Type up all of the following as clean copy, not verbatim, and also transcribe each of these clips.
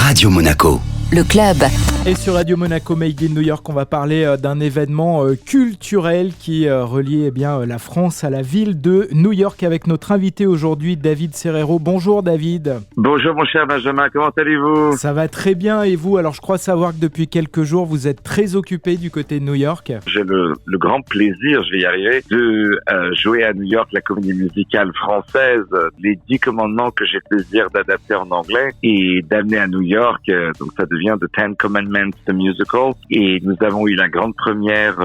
Radio Monaco. Le club. Et sur Radio Monaco Made in New York, on va parler d'un événement culturel qui relie la France à la ville de New York avec notre invité aujourd'hui, David Serrero. Bonjour David. Bonjour mon cher Benjamin, comment allez-vous ? Ça va très bien et vous ? Alors je crois savoir que depuis quelques jours, vous êtes très occupé du côté de New York. J'ai le grand plaisir, je vais y arriver, de jouer à New York la comédie musicale française, les 10 commandements que j'ai le plaisir d'adapter en anglais et d'amener à New York, donc ça devient The Ten Commandments, the musical, et nous avons eu la grande première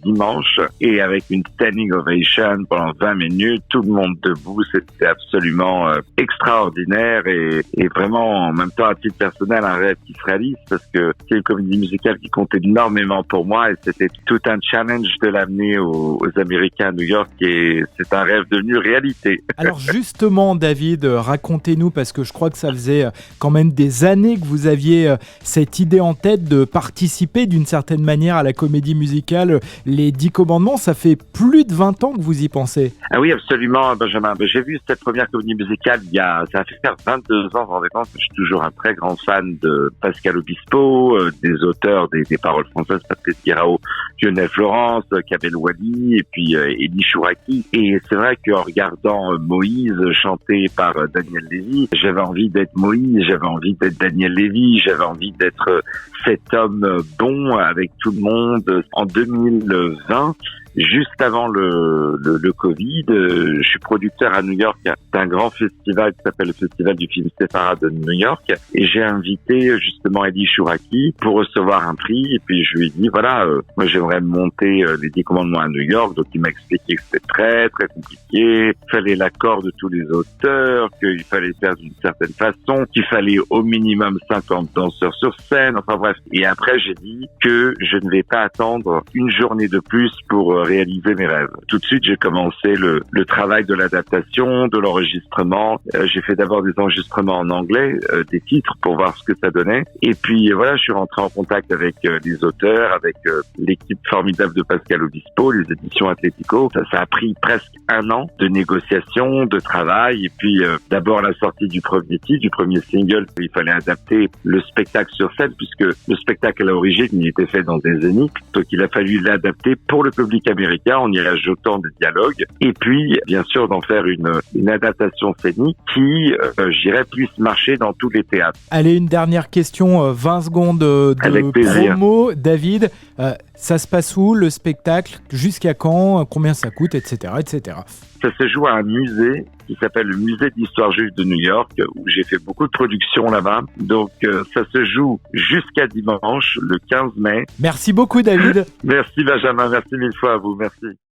dimanche, et avec une standing ovation pendant 20 minutes, tout le monde debout, c'était absolument extraordinaire, et vraiment, en même temps, à titre personnel, un rêve qui se réalise, parce que c'est une comédie musicale qui compte énormément pour moi, et c'était tout un challenge de l'amener aux Américains à New York, et c'est un rêve devenu réalité. Alors justement, David, racontez-nous, parce que je crois que ça faisait quand même des années que vous aviez cette idée en tête de participer d'une certaine manière à la comédie musicale Les 10 commandements. Ça fait plus de 20 ans que vous y pensez. Ah oui, absolument, Benjamin. J'ai vu cette première comédie musicale ça a fait faire 22 ans, vous vous rendez compte. Je suis toujours un très grand fan de Pascal Obispo, des auteurs des paroles françaises, Patrice Guirao, Lionel Florence, Kamel Wally et puis Elie Chouraki. Et c'est vrai qu'en regardant Moïse chanté par Daniel Lévy, j'avais envie d'être Moïse, j'avais envie d'être Daniel Lévy, j'avais envie d'être cet homme bon avec tout le monde. En 2020, juste avant le Covid, je suis producteur à New York d'un grand festival qui s'appelle le Festival du film Sephara de New York, et j'ai invité justement Elie Chouraki pour recevoir un prix, et puis je lui ai dit voilà, moi j'aimerais monter les 10 commandements à New York, donc il m'a expliqué que c'était très très compliqué, qu'il fallait l'accord de tous les auteurs, qu'il fallait faire d'une certaine façon, qu'il fallait au minimum 50 danseurs sur scène, enfin bref. Et après j'ai dit que je ne vais pas attendre une journée de plus pour réaliser mes rêves. Tout de suite, j'ai commencé le travail de l'adaptation, de l'enregistrement. J'ai fait d'abord des enregistrements en anglais, des titres pour voir ce que ça donnait. Et puis voilà, je suis rentré en contact avec les auteurs, avec l'équipe formidable de Pascal Obispo, les éditions Atlético. Ça a pris presque un an de négociation, de travail. Et puis d'abord la sortie du premier titre, du premier single. Il fallait adapter le spectacle sur scène, puisque le spectacle à l'origine, il était fait dans des zéniths. Donc il a fallu l'adapter pour le public américain en y ajoutant des dialogues, et puis bien sûr d'en faire une adaptation scénique qui, j'irais, puisse marcher dans tous les théâtres. Allez, une dernière question, 20 secondes de promo. David, ça se passe où le spectacle ? Jusqu'à quand ? Combien ça coûte, etc., etc. Ça se joue à un musée qui s'appelle le Musée d'Histoire Juive de New York, où j'ai fait beaucoup de productions là-bas. Donc ça se joue jusqu'à dimanche, le 15 mai. Merci beaucoup David. Merci Benjamin, merci mille fois à vous, merci.